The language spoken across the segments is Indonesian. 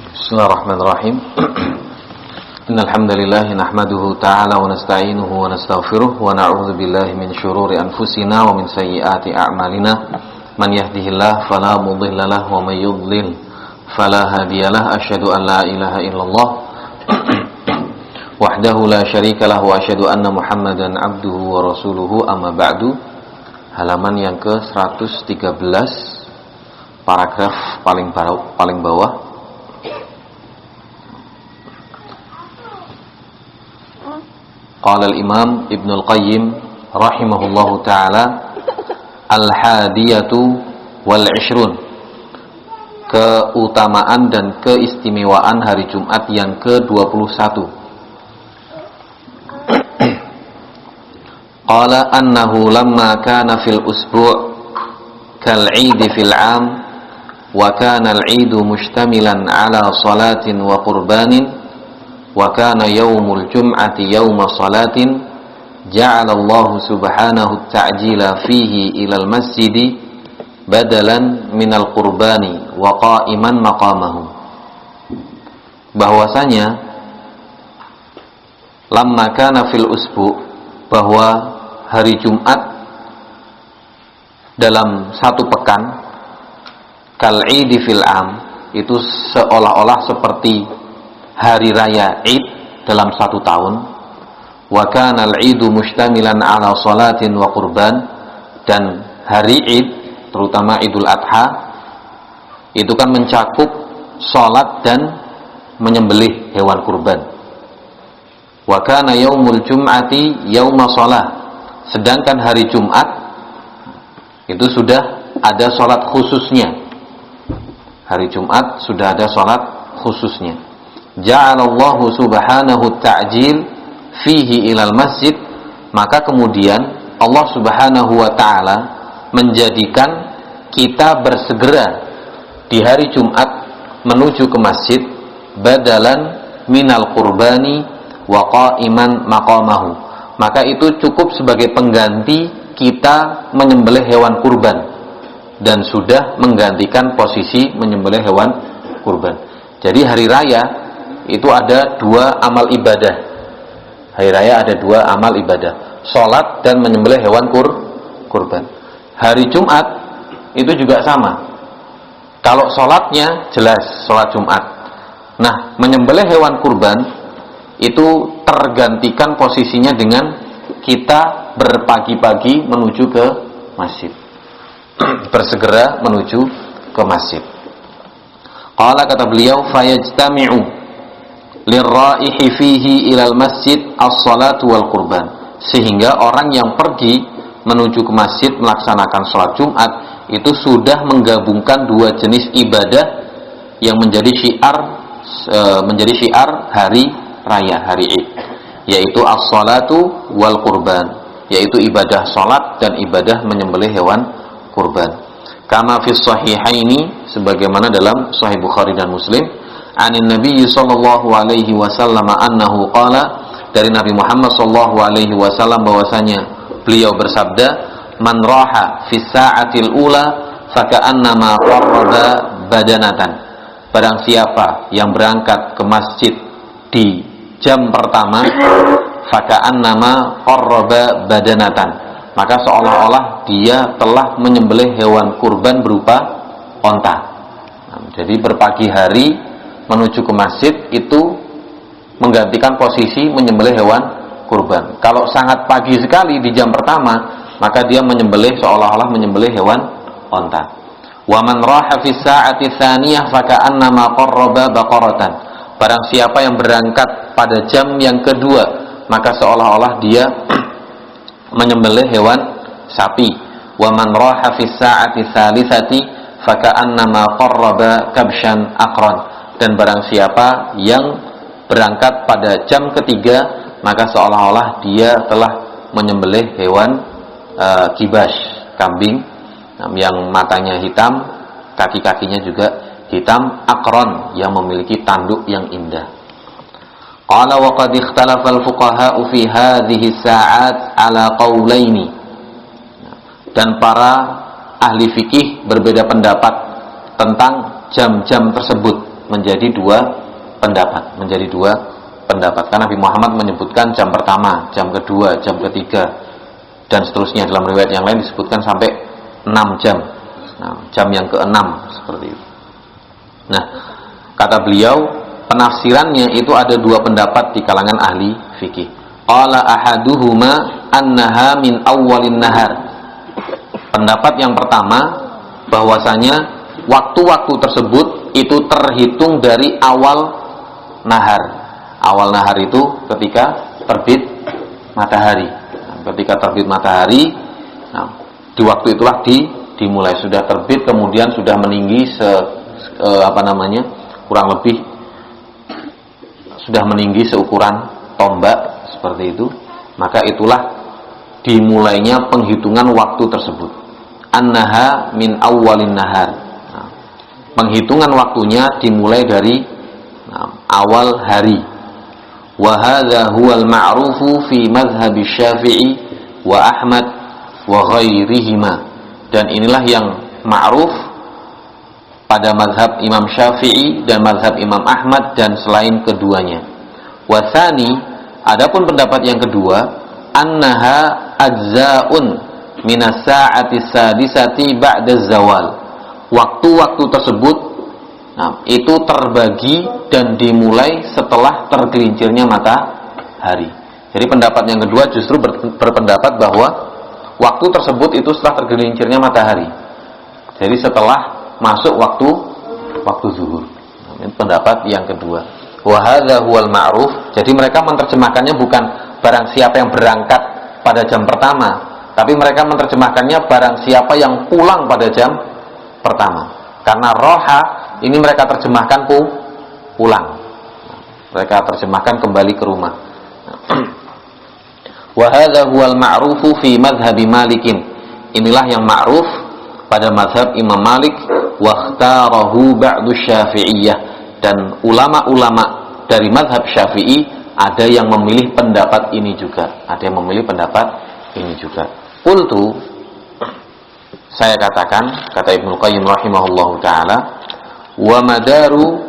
Bismillahirrahmanirrahim. Innal hamdalillah nahmaduhu ta'ala wa nasta'inuhu wa nastaghfiruh wa na'udzu billahi min shururi anfusina wa min sayyiati a'malina. Man yahdihillahu fala mudilla lahu wa may yudlil fala hadiyalah. Asyhadu an la ilaha illallah wahdahu la syarika lahu wa asyhadu anna Muhammadan abduhu wa rasuluhu. Amma ba'du. Halaman yang ke-113, paragraf paling bawah. Qala al-Imam Ibnu al-Qayyim rahimahullahu taala, al-hadiyatu wal 'ishrun, keutamaan dan keistimewaan hari Jumat yang ke-21. Qala annahu lamma kana fil usbu' kal 'id fil 'am wa kana al-'id mushtamilan 'ala salatin wa qurbanin wa kana yaumul jum'ati yauma salatin ja'ala Allah subhanahu ta'jila fihi ilal masjidi badalan minal qurbani wa qa'iman maqamahu. Bahwasanya lamma kana fil usbu', bahwa hari Jumat dalam satu pekan, kal'idi fil am, itu seolah-olah seperti hari raya Id dalam satu tahun. Wa kana al-'idu mushtamilan ala salatin wa qurban, dan hari Id, terutama Idul Adha, itu kan mencakup salat dan menyembelih hewan kurban. Wa kana yaumul jum'ati yauma shalah, sedangkan hari Jumat itu sudah ada salat khususnya. Hari Jumat sudah ada salat khususnya. Ja'alallahu subhanahu ta'jil fihi ilal masjid, maka kemudian Allah subhanahu wa ta'ala menjadikan kita bersegera di hari Jumat menuju ke masjid, badalan minal qurbani wa qa'iman maqamahu, maka itu cukup sebagai pengganti kita menyembelih hewan kurban dan sudah menggantikan posisi menyembelih hewan kurban. Jadi hari raya itu ada dua amal ibadah. Hari raya ada dua amal ibadah, sholat dan menyembelih hewan kurban. Hari Jumat itu juga sama. Kalau sholatnya jelas sholat Jumat. Nah, menyembelih hewan kurban itu tergantikan posisinya dengan kita berpagi-pagi menuju ke masjid. Bersegera menuju ke masjid. Qala, kata beliau, fayajtami'u lirraihi fihi ilal masjid as-salatu wal qurban, sehingga orang yang pergi menuju ke masjid melaksanakan sholat Jumat itu sudah menggabungkan dua jenis ibadah yang menjadi syiar hari raya, hari Id, yaitu as-salatu wal qurban, yaitu ibadah sholat dan ibadah menyembelih hewan kurban. Kama fis sahihaini, sebagaimana dalam Sahih Bukhari dan Muslim, anin Nabi sallallahu alaihi wasallam annahu qala, dari Nabi Muhammad sallallahu alaihi wasallam bahwasanya beliau bersabda, man raha fi sa'atil ula faka'annama qarraba badanatan, barang siapa yang berangkat ke masjid di jam pertama, faka'annama qarraba badanatan, maka seolah-olah dia telah menyembelih hewan kurban berupa onta. Jadi berpagi hari menuju ke masjid itu menggantikan posisi menyembelih hewan kurban. Kalau sangat pagi sekali di jam pertama, maka dia menyembelih seolah-olah menyembelih hewan onta. Wa man raha fi sa'ati tsaniyah faka'annama qarraba baqaratan, barang siapa yang berangkat pada jam yang kedua, maka seolah-olah dia menyembelih hewan sapi. Wa man raha fi sa'ati tsalitsati faka'annama qarraba kabshan aqran, dan barang siapa yang berangkat pada jam ketiga, maka seolah-olah dia telah menyembelih hewan kibas, kambing yang matanya hitam, kaki-kakinya juga hitam, akron, yang memiliki tanduk yang indah. Qala wa qad ikhtalafa al-fuqaha'u fi hadhihi sa'at ala qawlaini, dan para ahli fikih berbeda pendapat tentang jam-jam tersebut, menjadi dua pendapat, karena Nabi Muhammad menyebutkan jam pertama, jam kedua, jam ketiga dan seterusnya. Dalam riwayat yang lain disebutkan sampai 6 jam. Nah, jam yang ke-6 seperti itu. Nah, kata beliau, penafsirannya itu ada dua pendapat di kalangan ahli fikih. Qala ahaduhuma annaha min awwalin nahar. Pendapat yang pertama bahwasanya waktu-waktu tersebut itu terhitung dari awal nahar. Awal nahar itu ketika terbit matahari. Ketika terbit matahari, nah, di waktu itulah dimulai. Sudah terbit kemudian sudah meninggi kurang lebih sudah meninggi seukuran tombak seperti itu, maka itulah dimulainya penghitungan waktu tersebut. Annaha min awwalin nahar. Nah, penghitungan waktunya dimulai dari awal hari. Wa hadza huwal ma'rufu fi madhhab Syafi'i wa Ahmad wa ghairihima. Dan inilah yang ma'ruf pada mazhab Imam Syafi'i dan mazhab Imam Ahmad dan selain keduanya. Wa tsani, adapun pendapat yang kedua, annaha ajza'un minas sa'ati sadisati ba'da zawal. Waktu-waktu tersebut itu terbagi dan dimulai setelah tergelincirnya matahari. Jadi pendapat yang kedua justru berpendapat bahwa waktu tersebut itu setelah tergelincirnya matahari. Jadi setelah masuk waktu zuhur. Ini pendapat yang kedua. Wa hadza huwal ma'ruf. Jadi mereka menerjemahkannya bukan barang siapa yang berangkat pada jam pertama, tapi mereka menerjemahkannya barang siapa yang pulang pada jam pertama. Karena roha ini mereka terjemahkan pulang. Mereka terjemahkan kembali ke rumah. Wa hadza huwal ma'rufu fi madhhabi Malikin. Inilah yang ma'ruf pada mazhab Imam Malik, wa ikhtarahu ba'du Syafi'iyah, dan ulama-ulama dari mazhab Syafi'i ada yang memilih pendapat ini juga. Qultu, saya katakan, kata Ibnu Qayyim rahimahullahu taala, wa madaru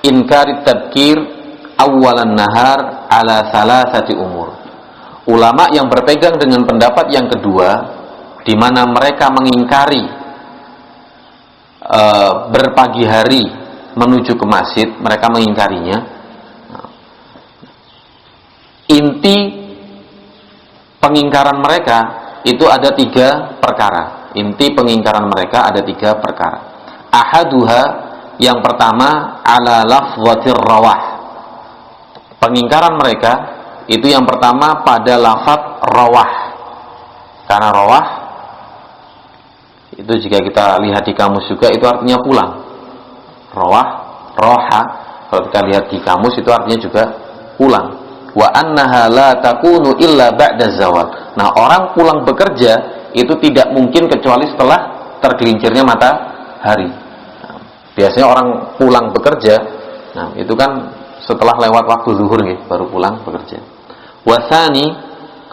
inkarit tadkir awalan nahar ala salasati umur. Ulama yang berpegang dengan pendapat yang kedua, di mana mereka mengingkari berpagi hari menuju ke masjid, mereka mengingkarinya. Inti pengingkaran mereka itu ada 3 perkara. Inti pengingkaran mereka ada 3 perkara. Ahaduha, yang pertama, ala lafzatir rawah. Pengingkaran mereka itu yang pertama pada lafaz rawah. Karena rawah itu jika kita lihat di kamus juga itu artinya pulang. Rawah, roha, kalau kita lihat di kamus itu artinya juga pulang. Wa annaha la takunu illa ba'da zawal. Nah, orang pulang bekerja itu tidak mungkin kecuali setelah tergelincirnya matahari. Nah, biasanya orang pulang bekerja, nah itu kan setelah lewat waktu zuhur nih, baru pulang bekerja. Wasani,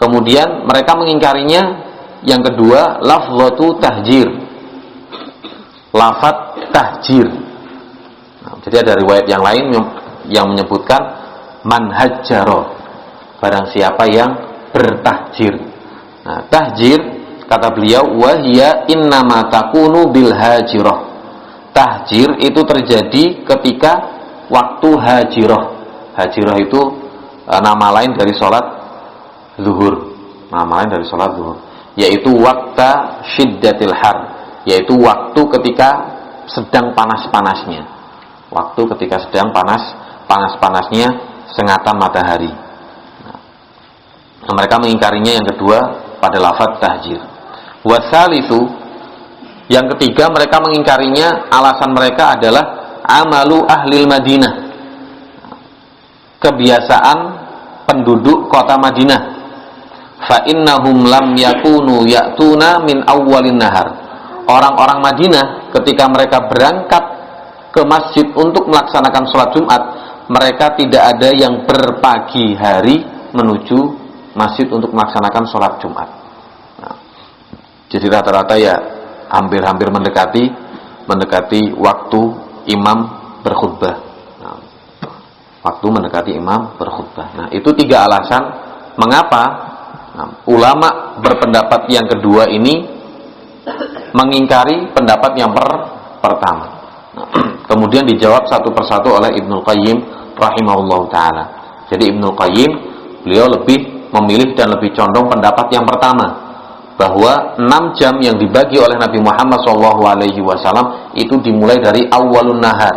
kemudian mereka mengingkarinya yang kedua, lafzatu tahjir. Lafaz tahjir. Nah, jadi ada riwayat yang lain yang menyebutkan manhajjaro, barang siapa yang bertahjir. Nah, tahjir kata beliau, wahia innama takunu bil hajirah. Tahjir itu terjadi ketika waktu hajirah. Hajirah itu nama lain dari sholat zuhur. Nama lain dari sholat zuhur, yaitu waktu syiddatil har, yaitu waktu ketika sedang panas-panasnya. Waktu ketika sedang panas-panasnya sengatan matahari. Nah, mereka mengingkarinya yang kedua pada lafaz tahjir. Wasalisu, yang ketiga mereka mengingkarinya, alasan mereka adalah amalu ahlil Madinah, kebiasaan penduduk kota Madinah. Fa innahum lam yakunu ya'tuna min awwalin nahar. Orang-orang Madinah ketika mereka berangkat ke masjid untuk melaksanakan sholat Jumat, mereka tidak ada yang berpagi hari menuju masjid untuk melaksanakan sholat Jumat. Nah, jadi rata-rata ya hampir-hampir mendekati waktu imam berkhutbah. Nah, waktu mendekati imam berkhutbah. Nah, itu 3 alasan mengapa ulama berpendapat yang kedua ini mengingkari pendapat yang pertama. Nah, kemudian dijawab satu persatu oleh Ibnul Qayyim rahimahullahu taala. Jadi Ibnul Qayyim beliau lebih memilih dan lebih condong pendapat yang pertama, bahwa 6 jam yang dibagi oleh Nabi Muhammad SAW itu dimulai dari awalun nahar.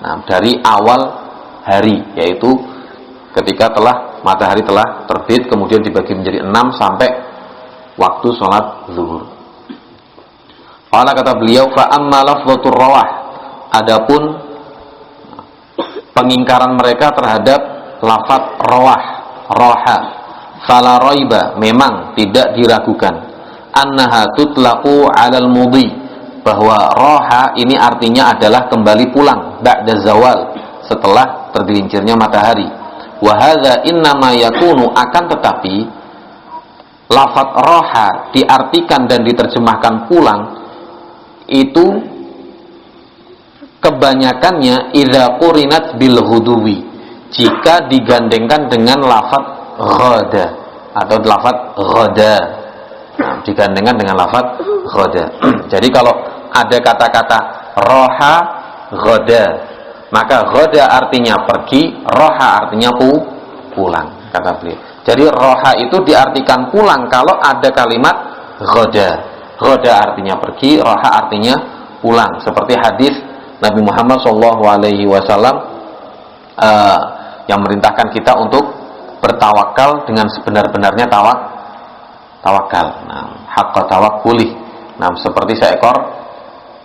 Nah, dari awal hari, yaitu ketika matahari telah terbit, kemudian dibagi menjadi 6 sampai waktu sholat zuhur. Qala, kata beliau, fa amma lafdhatur rawah, adapun pengingkaran mereka terhadap lafaz rawah, roha, fala raiba, memang tidak diragukan, annaha tutlaqu 'alal mudhi, bahwa roha ini artinya adalah kembali pulang ba'da zawal, setelah tergelincirnya matahari. Wa hadza innama yakunu, akan tetapi lafaz roha diartikan dan diterjemahkan pulang itu kebanyakannya idza qurinat bil ghuduwi, jika digandengkan dengan lafaz ghada atau lafaz ghada. Nah, digandengkan dengan lafaz ghada. Jadi kalau ada kata-kata roha ghada, maka ghada artinya pergi, roha artinya pulang, kata beliau. Jadi roha itu diartikan pulang kalau ada kalimat ghada. Ghada artinya pergi, roha artinya pulang. Seperti hadis Nabi Muhammad SAW yang merintahkan kita untuk bertawakal dengan sebenar-benarnya tawakal. Nah, haqqa tawakkuli. Nah, seperti seekor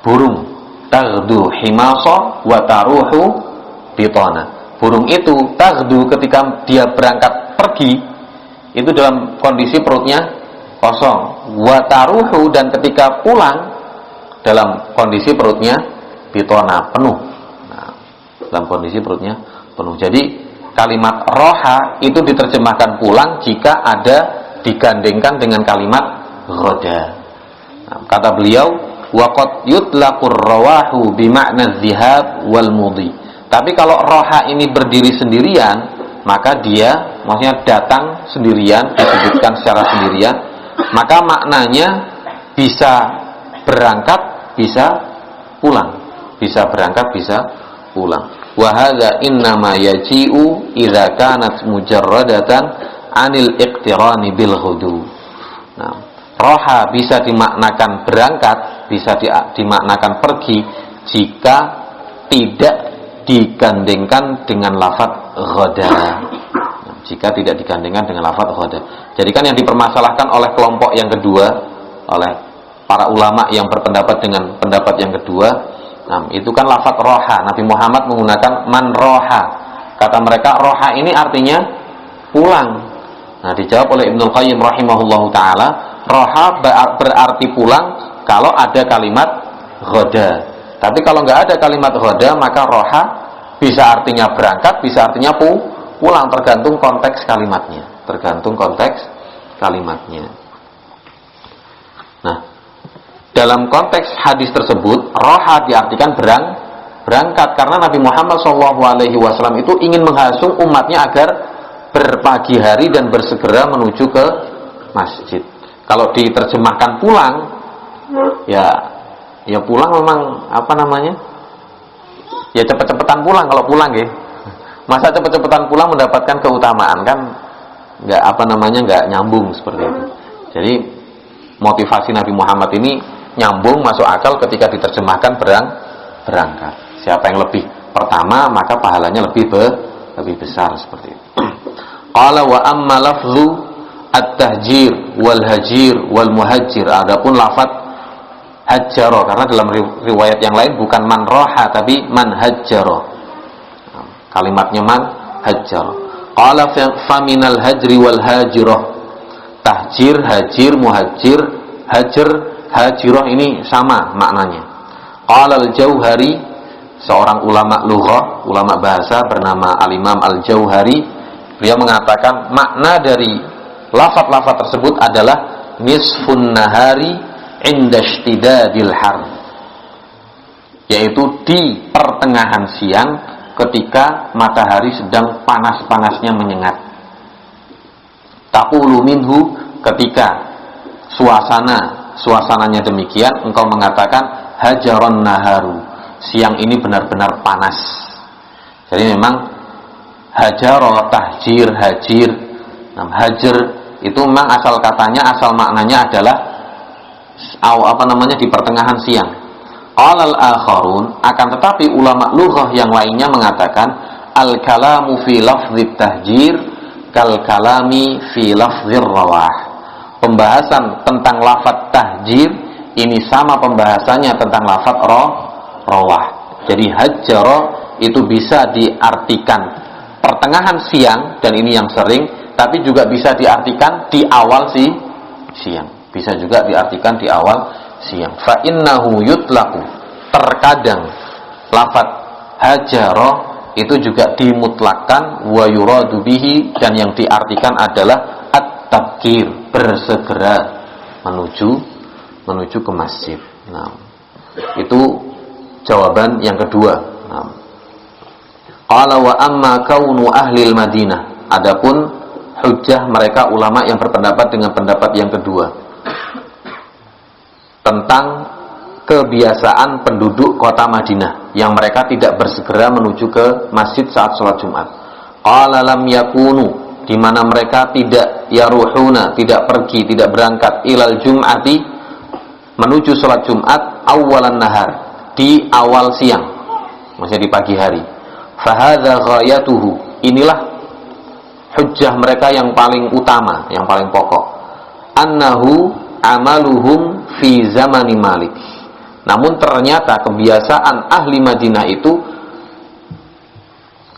burung, taghdu himasa wa taruhu bitana. Burung itu taghdu, ketika dia berangkat pergi itu dalam kondisi perutnya kosong, wa taruhu, dan ketika pulang dalam kondisi perutnya bitana, penuh. Nah, dalam kondisi perutnya penuh. Jadi kalimat roha itu diterjemahkan pulang jika ada digandengkan dengan kalimat ghada. Nah, kata beliau, waqad yutlaqur rawahu bima'na dzihab wal mudhi. Tapi kalau roha ini berdiri sendirian, maka dia maksudnya datang sendirian, disebutkan secara sendirian, maka maknanya bisa berangkat, bisa pulang. Bisa berangkat, bisa pulang. Wa hadza innama yaji'u idza kanat mujarradatan 'anil iqtirani bil ghudu. Nah, roha bisa dimaknakan berangkat, bisa dimaknakan pergi jika tidak digandengkan dengan lafaz ghada. Nah, jika tidak digandengkan dengan lafaz ghada. Jadi kan yang dipermasalahkan oleh kelompok yang kedua, oleh para ulama yang berpendapat dengan pendapat yang kedua, nah, itu kan lafaz roha. Nabi Muhammad menggunakan man roha. Kata mereka roha ini artinya pulang. Nah, dijawab oleh Ibnul Qayyim rahimahullahu ta'ala, roha berarti pulang kalau ada kalimat ghada. Tapi kalau nggak ada kalimat ghada, maka roha bisa artinya berangkat, bisa artinya pulang, tergantung konteks kalimatnya. Tergantung konteks kalimatnya. Nah, dalam konteks hadis tersebut, roha diartikan berangkat, karena Nabi Muhammad SAW itu ingin menghasung umatnya agar berpagi hari dan bersegera menuju ke masjid. Kalau diterjemahkan pulang, ya pulang memang apa namanya? Ya cepet-cepetan pulang kalau pulang ya. Masa cepet-cepetan pulang mendapatkan keutamaan, kan nggak nyambung seperti itu. Jadi motivasi Nabi Muhammad ini nyambung, masuk akal ketika diterjemahkan berangkat. Siapa yang lebih pertama, maka pahalanya lebih besar, seperti itu. Qala wa amma lafzu at-tahjir wal hajir wal muhajir, adapun lafaz hajjaro, karena dalam riwayat yang lain bukan man roha tapi man hajjaro. Kalimatnya man hajjaro. Qala fa minal hajri wal hajirah. Tahjir, hajir, muhajir, hajar, hajirah ini sama maknanya. Qala al-Jauhari, seorang ulama lughah, ulama bahasa bernama Al-Imam Al-Jauhari, beliau mengatakan makna dari lafaz-lafaz tersebut adalah nisfun nahari inda ishtidadil har. yaitu di pertengahan siang ketika matahari sedang panas-panasnya menyengat. Taqulu minhu, ketika suasananya demikian, engkau mengatakan hajaron naharu, siang ini benar-benar panas. Jadi memang hajaro, tahjir, hajir, hajar itu memang asal katanya, asal maknanya adalah di pertengahan siang. Qalal akharun, akan tetapi ulama lughah yang lainnya mengatakan al-kalamu fi lafdhit tahjir kal kalami fi lafdhir rawah. Pembahasan tentang lafaz tahjir ini sama pembahasannya tentang lafaz rawah. Jadi hajjara itu bisa diartikan pertengahan siang, dan ini yang sering, tapi juga bisa diartikan di awal siang. Bisa juga diartikan di awal siang. Fa innahu yutlaqu, terkadang lafaz hajara itu juga dimutlakkan, wa yuradu bihi, dan yang diartikan adalah at-tabkir, bersegera menuju ke masjid. Nah, itu jawaban yang kedua. Nah, qala wa amma kaunu ahli al-Madinah, adapun hujjah mereka ulama yang berpendapat dengan pendapat yang kedua tentang kebiasaan penduduk kota Madinah yang mereka tidak bersegera menuju ke masjid saat sholat Jumat. Qala lam yakunu, di mana mereka tidak yaruhuna, tidak pergi, tidak berangkat ilal jum'ati, menuju sholat Jumat awalan nahar, di awal siang, maksudnya di pagi hari. Fahadha ghayatuhu, inilah hujjah mereka yang paling utama, yang paling pokok. Annahu amaluhum fi zamani Malik. Namun ternyata kebiasaan ahli Madinah itu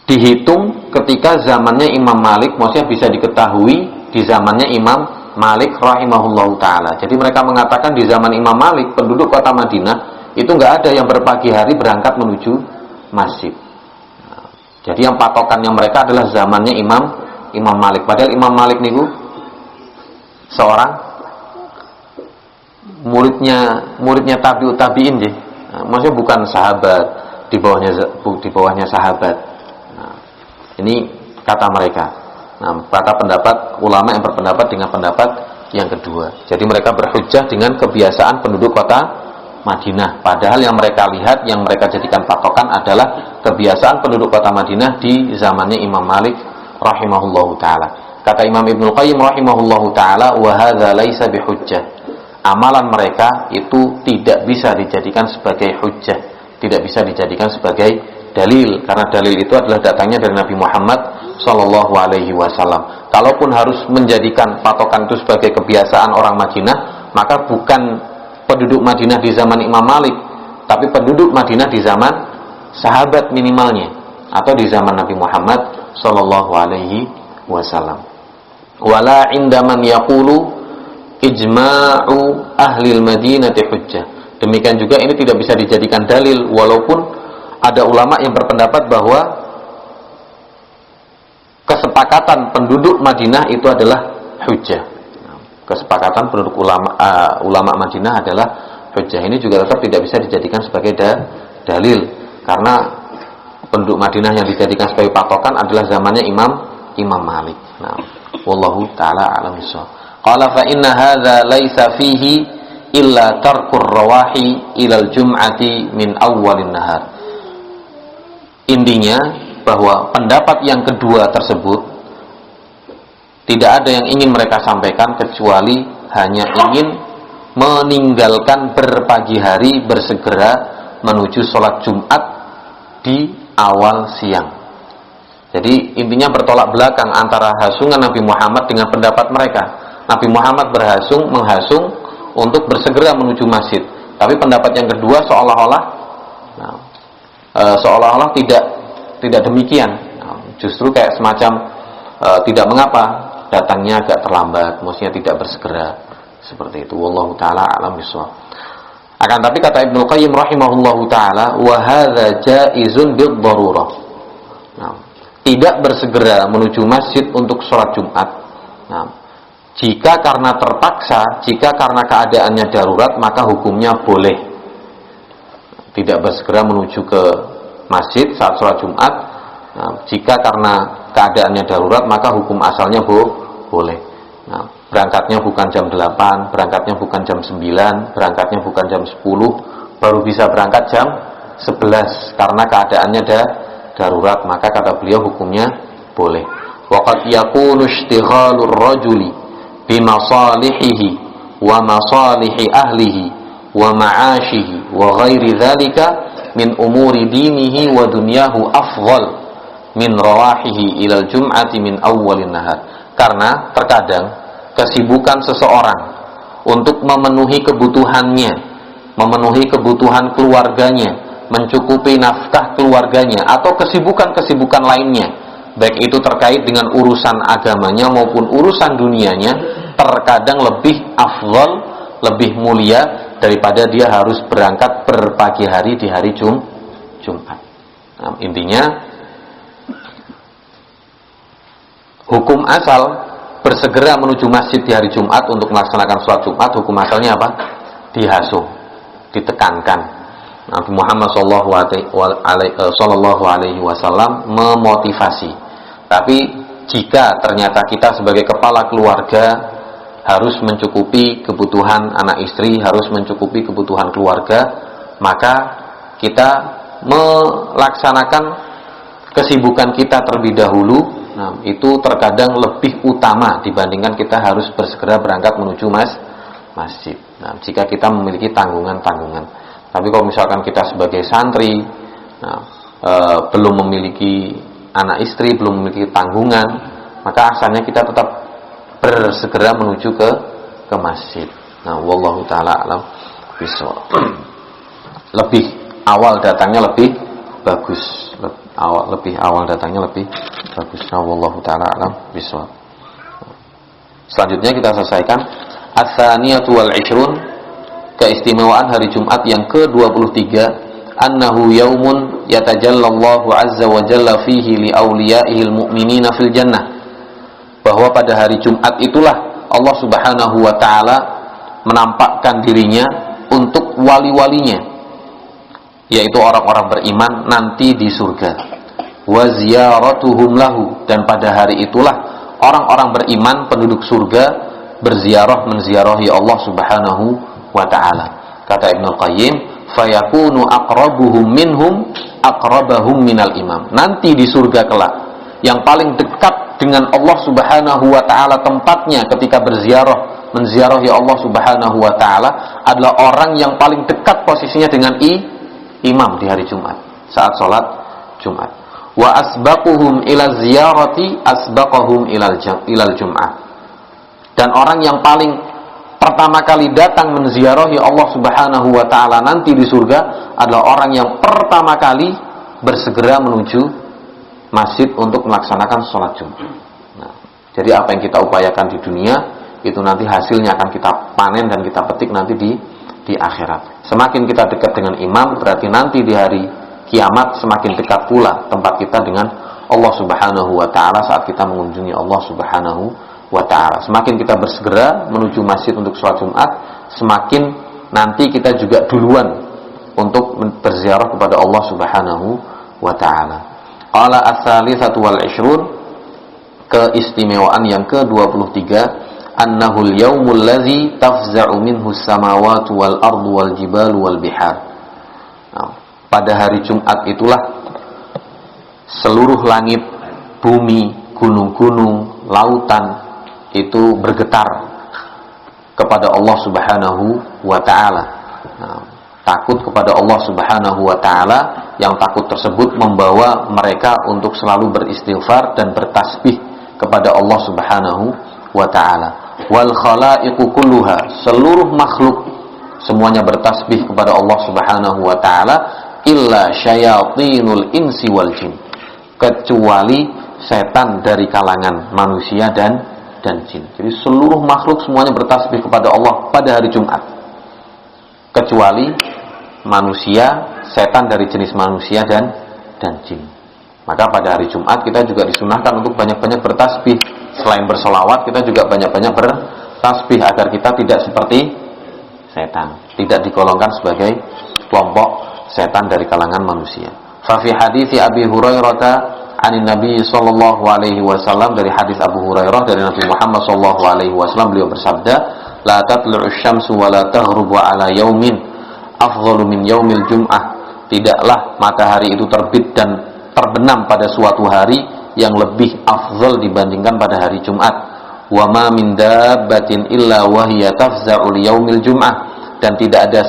dihitung ketika zamannya Imam Malik, maksudnya bisa diketahui di zamannya Imam Malik rahimahullahu ta'ala. Jadi mereka mengatakan di zaman Imam Malik, penduduk kota Madinah itu nggak ada yang berpagi hari berangkat menuju masjid. Jadi yang patokannya mereka adalah zamannya Imam Malik. Padahal Imam Malik niku seorang muridnya tabi'ut tabi'in deh. Nah, maksudnya bukan sahabat, di bawahnya sahabat. Nah, ini kata mereka. Nah, kata pendapat ulama yang berpendapat dengan pendapat yang kedua. Jadi mereka berhujjah dengan kebiasaan penduduk kota Madinah. Padahal yang mereka lihat, yang mereka jadikan patokan adalah kebiasaan penduduk kota Madinah di zamannya Imam Malik rahimahullahu ta'ala. Kata Imam Ibnu Qayyim rahimahullahu ta'ala, wa hadza laisa bihujjah. Amalan mereka itu tidak bisa dijadikan sebagai hujjah, tidak bisa dijadikan sebagai dalil, karena dalil itu adalah datangnya dari Nabi Muhammad sallallahu alaihi wasallam. Kalaupun harus menjadikan patokan itu sebagai kebiasaan orang Madinah, maka bukan penduduk Madinah di zaman Imam Malik, tapi penduduk Madinah di zaman sahabat minimalnya, atau di zaman Nabi Muhammad sallallahu alaihi wasallam. Wala indaman yaqulu ijma'u ahli al-Madinati hujjah. Demikian juga ini tidak bisa dijadikan dalil, walaupun ada ulama yang berpendapat bahwa kesepakatan penduduk Madinah itu adalah hujjah. Kesepakatan penduduk ulama Madinah adalah hujjah. Ini juga tetap tidak bisa dijadikan sebagai dalil, karena penduduk Madinah yang dijadikan sebagai patokan adalah zamannya Imam Malik. Nah, wallahu taala a'lam bissawab. Qala fa inna hadza laisa fihi illa tarkur rawahi ilal jum'ati min awwalin nahar. Intinya bahwa pendapat yang kedua tersebut tidak ada yang ingin mereka sampaikan kecuali hanya ingin meninggalkan berpagi hari, bersegera menuju sholat Jumat di awal siang. Jadi intinya bertolak belakang antara hasungan Nabi Muhammad dengan pendapat mereka. Nabi Muhammad menghasung untuk bersegera menuju masjid. Tapi pendapat yang kedua seolah-olah tidak demikian. Justru kayak semacam tidak mengapa datangnya agak terlambat, maksudnya tidak bersegera, seperti itu. Wallahu taala a'lam bishawab. Akan tapi kata Ibnu Qayyim rahimahullahu taala, wa hadza jaizun bid-darurah. Tidak bersegera menuju masjid untuk sholat Jumat. Jika karena terpaksa, jika karena keadaannya darurat, maka hukumnya boleh. tidak bersegera menuju ke masjid saat sholat Jumat. Nah, jika karena keadaannya darurat, maka hukum asalnya boleh. Nah, berangkatnya bukan jam 8, berangkatnya bukan jam 9, berangkatnya bukan jam 10, baru bisa berangkat jam 11 karena keadaannya darurat, maka kata beliau hukumnya boleh. Waqad yakunu ishtighalur rajuli bimasalihihi wa masalihi ahlihi wa ma'ashihi wa ghairi dzalika min umuri dinihi wa dunyahu afdal min rawahihi ilal jum'ati min awwalin nahar. Karena terkadang kesibukan seseorang untuk memenuhi kebutuhannya, memenuhi kebutuhan keluarganya, mencukupi nafkah keluarganya, atau kesibukan-kesibukan lainnya, baik itu terkait dengan urusan agamanya maupun urusan dunianya, terkadang lebih afdal, lebih mulia daripada dia harus berangkat berpagi hari di hari Jumat. Nah, intinya hukum asal bersegera menuju masjid di hari Jumat untuk melaksanakan sholat Jumat, hukum asalnya apa? Dihasuh, ditekankan. Nabi Muhammad Sallallahu Alaihi Wasallam memotivasi. Tapi jika ternyata kita sebagai kepala keluarga harus mencukupi kebutuhan anak istri, harus mencukupi kebutuhan keluarga, maka kita melaksanakan kesibukan kita terlebih dahulu. Nah, itu terkadang lebih utama dibandingkan kita harus bersegera berangkat menuju masjid. Nah, jika kita memiliki tanggungan-tanggungan. Tapi kalau misalkan kita sebagai santri, belum memiliki anak istri, belum memiliki tanggungan, maka asalnya kita tetap bersegera menuju ke masjid. Nah, wallahu taala alam bishawab. Lebih awal datangnya lebih bagus. Lebih awal datangnya lebih bagus. Nah, wallahu taala alam bishawab. Selanjutnya kita selesaikan ats-tsaniyatu wal 'ishrun, keistimewaan hari Jumat yang ke-23, annahu yaumun yatajallallahu azza wa jalla fihi li awliyaihil mu'minina fil jannah, bahwa pada hari Jumat itulah Allah Subhanahu wa taala menampakkan dirinya untuk wali-walinya, yaitu orang-orang beriman nanti di surga. Wa ziyaratuhum lahu, dan pada hari itulah orang-orang beriman penduduk surga berziarah menziarahi Allah Subhanahu wa ta'ala. Kata Ibnu Qayyim, fayakunu aqrabuhum minhum aqrabahum minal imam. Nanti di surga kelak yang paling dekat dengan Allah Subhanahu wa ta'ala tempatnya ketika berziarah menziarahi Allah Subhanahu wa ta'ala adalah orang yang paling dekat posisinya dengan imam di hari Jumat saat sholat Jumat. Wa asbaquhum ila ziyarati asbaqahum ilal jum'ah. Dan orang yang paling pertama kali datang menziarahi Allah Subhanahu wa ta'ala nanti di surga adalah orang yang pertama kali bersegera menuju masjid untuk melaksanakan sholat Jumat. Nah, jadi apa yang kita upayakan di dunia itu nanti hasilnya akan kita panen dan kita petik nanti di akhirat. Semakin kita dekat dengan imam, berarti nanti di hari kiamat semakin dekat pula tempat kita dengan Allah Subhanahu wa ta'ala saat kita mengunjungi Allah Subhanahu wa ta'ala. Semakin kita bersegera menuju masjid untuk sholat Jumat, semakin nanti kita juga duluan untuk berziarah kepada Allah Subhanahu wa ta'ala. Qala ats-tsalitsatu wal 'ishrun, keistimewaan yang ke-23, annahul yaumul ladzi tafza'u minhu as-samawati wal ardu wal jibalu wal bihar. Nah, pada hari Jumat itulah seluruh langit, bumi, gunung-gunung, lautan itu bergetar kepada Allah Subhanahu wa ta'ala. Nah, takut kepada Allah Subhanahu wa ta'ala, yang takut tersebut membawa mereka untuk selalu beristighfar dan bertasbih kepada Allah Subhanahu wa ta'ala. Wal khalaiqu kulluha, seluruh makhluk semuanya bertasbih kepada Allah Subhanahu wa ta'ala, illa syayatinul insi wal jin, kecuali setan dari kalangan manusia dan jin. Jadi seluruh makhluk semuanya bertasbih kepada Allah pada hari Jumat, kecuali manusia, setan dari jenis manusia dan jin. Maka pada hari Jumat kita juga disunahkan untuk banyak-banyak bertasbih. Selain bersolawat, kita juga banyak-banyak bertasbih agar kita tidak seperti setan, tidak digolongkan sebagai kelompok setan dari kalangan manusia. Fa fi hadits Abi Hurairah anin Nabi sallallahu alaihi wasallam, dari hadis Abu Hurairah dari Nabi Muhammad sallallahu alaihi wasallam, beliau bersabda, la tatlu'us syamsu wa la taghrubu ala yaumin afdhalu min yaumil jum'ah. Tidaklah matahari itu terbit dan terbenam pada suatu hari yang lebih afdhal dibandingkan pada hari Jumat. Wa ma min dabbatin illa wa hiya tafza'u li yaumil jum'ah. Dan tidak ada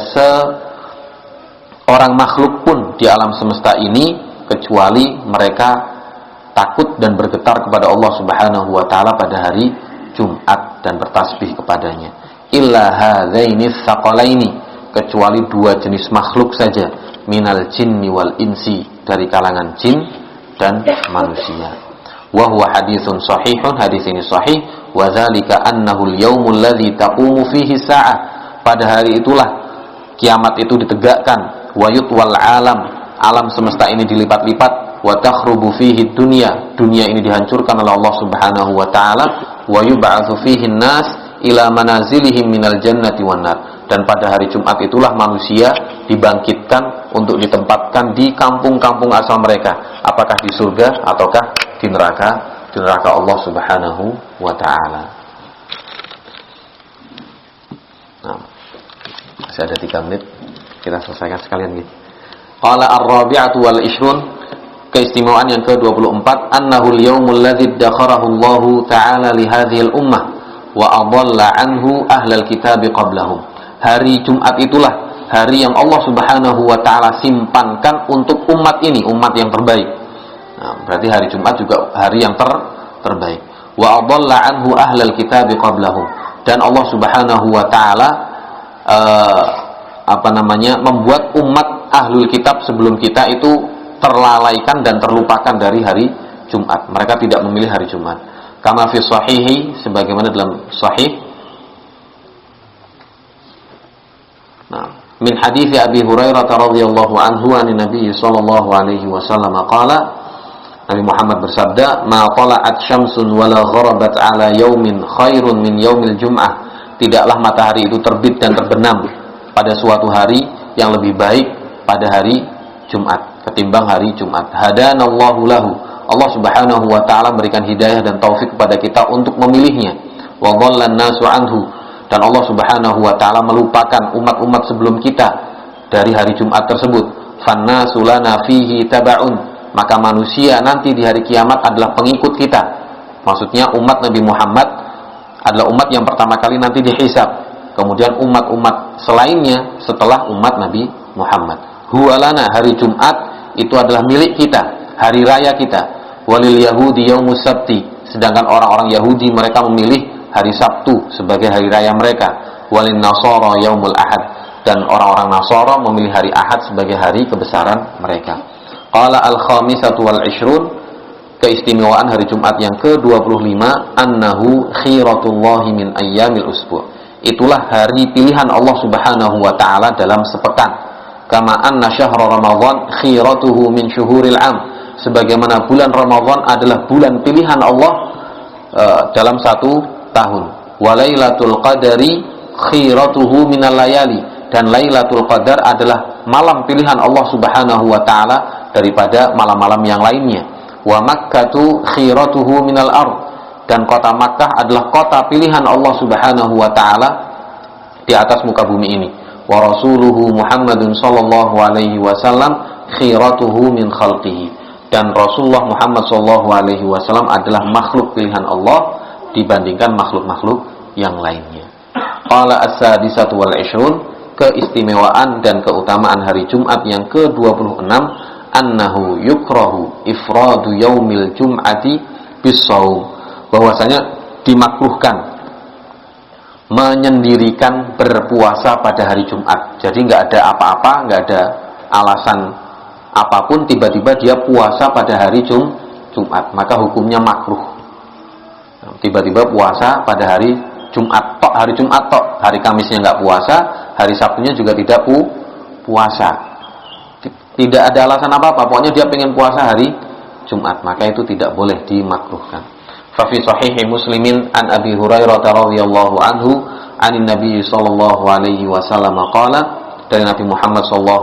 seorang makhluk pun di alam semesta ini kecuali mereka takut dan bergetar kepada Allah Subhanahu wa taala pada hari Jumat dan bertasbih kepadanya. Illa hadzaini tsaqalaini, kecuali dua jenis makhluk saja, minal jinni wal insi, dari kalangan jin dan manusia. Wa huwa haditsun shahihun, hadis ini sahih, wa dzalika annahu al-yaumul ladzi taqumu fihi sa'ah, pada hari itulah kiamat itu ditegakkan, wa yutwal alam semesta ini dilipat-lipat, wa takhrubu fihi dunya, dunia ini dihancurkan oleh Allah Subhanahu wa taala, wa yub'atsu fihi an-nas ila manazilihim minal jannati wan nar, dan pada hari Jumat itulah manusia dibangkitkan untuk ditempatkan di kampung-kampung asal mereka, apakah di surga ataukah di neraka Allah Subhanahu wa taala. Nah, masih ada 3 menit, kita selesaikan sekalian gitu. Qala ar-rabi'atu wal 20, keistimewaan yang ke-24, annahu al-yaumul ladzi dakharahu Allah ta'ala li hadhihi al-ummah wa adalla anhu ahlal kitab qablahum. Hari Jumat itulah hari yang Allah Subhanahu wa taala simpankan untuk umat ini, umat yang terbaik. Nah, berarti hari Jumat juga hari yang terbaik. Wa adalla anhu ahlal kitab qablahum, dan Allah Subhanahu wa taala membuat umat ahlul kitab sebelum kita itu terlalaikan dan terlupakan dari hari Jumat. Mereka tidak memilih hari Jumat. Kama fi sahihi, sebagaimana dalam sahih. Nah, min hadits Abi Hurairah radhiyallahu anhu an Nabi sallallahu alaihi wasallam qala, Nabi Muhammad bersabda, ma tala'at syamsun wala gharabat ala yaumin khairun min yaumil jum'ah. Tidaklah matahari itu terbit dan terbenam pada suatu hari yang lebih baik pada hari Jumat ketimbang hari Jumat. Hadanallahu lahu, Allah Subhanahu wa taala berikan hidayah dan taufik kepada kita untuk memilihnya. Wa dhallan nasu anhu, dan Allah Subhanahu wa taala melupakan umat-umat sebelum kita dari hari Jumat tersebut. Fannasu lana fihi tabaun, maka manusia nanti di hari kiamat adalah pengikut kita. Maksudnya umat Nabi Muhammad adalah umat yang pertama kali nanti dihisab. Kemudian umat-umat selainnya setelah umat Nabi Muhammad. Huwalana, hari Jumat itu adalah milik kita, hari raya kita. Walil Yahudi yaumus sabti, sedangkan orang-orang Yahudi mereka memilih hari Sabtu sebagai hari raya mereka. Walin Nasara yaumul Ahad, dan orang-orang Nasara memilih hari Ahad sebagai hari kebesaran mereka. Qala al-khamisatu wal 20, keistimewaan hari Jumat yang ke-25, annahu khiratullahi min ayyamil usbu'. Itulah hari pilihan Allah Subhanahu wa taala dalam sepekan. Kama anna syahra Ramadan khiratuhu min syuhuril am, sebagaimana bulan Ramadan adalah bulan pilihan Allah dalam satu tahun. Wa lailatul qadari khiratuhu minal layali, dan Lailatul Qadar adalah malam pilihan Allah Subhanahu wa taala daripada malam-malam yang lainnya. Wa Makkatu khiratuhu minal ard, dan kota Makkah adalah kota pilihan Allah Subhanahu wa taala di atas muka bumi ini. Wa rasuluhu Muhammadun sallallahu alaihi wasallam khiratuhu min khalqihi, dan Rasulullah Muhammad sallallahu alaihi wasallam adalah makhluk pilihan Allah dibandingkan makhluk-makhluk yang lainnya. Qala as-sadisatu wal 20, keistimewaan dan keutamaan hari Jumat yang ke-26, annahu yukrahu ifradu yaumil jum'ati bis-shaum, bahwasanya dimakruhkan menyendirikan berpuasa pada hari Jumat. Jadi nggak ada apa-apa, nggak ada alasan apapun, tiba-tiba dia puasa pada hari Jumat, maka hukumnya makruh. Tiba-tiba puasa pada hari Jumat tok, hari Kamisnya nggak puasa, hari Sabtunya juga tidak puasa. Tidak ada alasan apa-apa, pokoknya dia pengen puasa hari Jumat, maka itu tidak boleh dimakruhkan. Fa fi sahihi Muslimin an Abi Hurairah radhiyallahu anhu anin Nabi sallallahu alaihi wasallam qala, dari Nabi Muhammad SAW,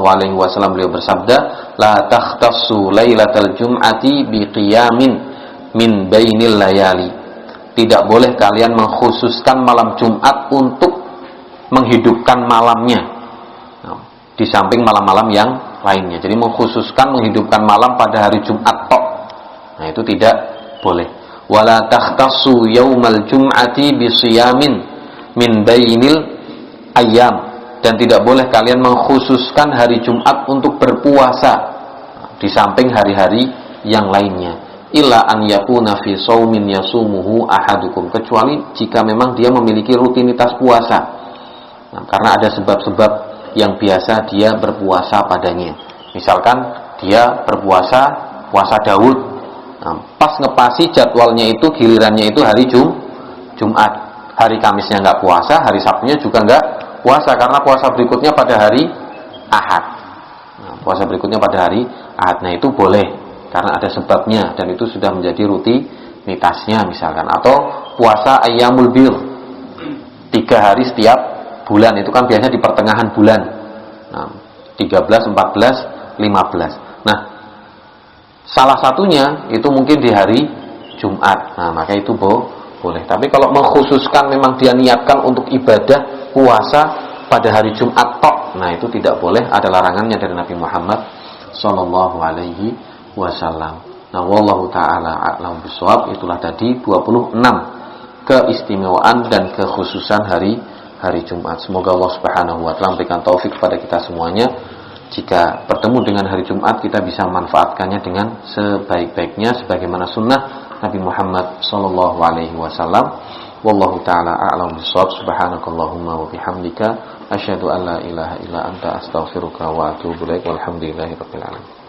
beliau bersabda, la takhtassu lailatal jum'ati biqiyamin min bainil layali. Tidak boleh kalian mengkhususkan malam Jumat untuk menghidupkan malamnya, di samping malam-malam yang lainnya. Jadi mengkhususkan menghidupkan malam pada hari Jumat tok, nah itu tidak boleh. Wala takhtassu yaumal jum'ati bisiyamin min bainil ayyam. Dan tidak boleh kalian mengkhususkan hari Jumat untuk berpuasa di samping hari-hari yang lainnya. Illa an yakuna fi shaumin yasumuhu ahadukum, kecuali jika memang dia memiliki rutinitas puasa. Nah, karena ada sebab-sebab yang biasa dia berpuasa padanya. Misalkan dia berpuasa puasa Daud. Nah, pas ngepasi jadwalnya itu, gilirannya itu hari Jumat. Hari Kamisnya nggak puasa, hari Sabtunya juga nggak puasa, karena puasa berikutnya pada hari Ahad. Nah, puasa berikutnya pada hari Ahad. Nah, itu boleh karena ada sebabnya, dan itu sudah menjadi rutinitasnya misalkan. Atau puasa Ayyamul Bir, 3 hari setiap bulan, itu kan biasanya di pertengahan bulan. Nah, 13, 14, 15. Nah, salah satunya itu mungkin di hari Jumat. Nah, maka itu boleh. Tapi kalau mengkhususkan memang dia niatkan untuk ibadah puasa pada hari Jumat tok, nah itu tidak boleh, ada larangannya dari Nabi Muhammad sallallahu alaihi wasallam. Nah, wallahu taala a'lam bishawab. Itulah tadi 26 keistimewaan dan kekhususan hari Jumat. Semoga Allah Subhanahu wa taala memberikan taufik kepada kita semuanya. Jika bertemu dengan hari Jumat, kita bisa memanfaatkannya dengan sebaik-baiknya sebagaimana sunnah Nabi Muhammad sallallahu alaihi wasallam. Wallahu taala a'lam bishawab. Subhanakallahumma wa bihamdika asyhadu an la ilaha illa anta astaghfiruka wa atubu ilaik. Walhamdulillahirabbil alamin.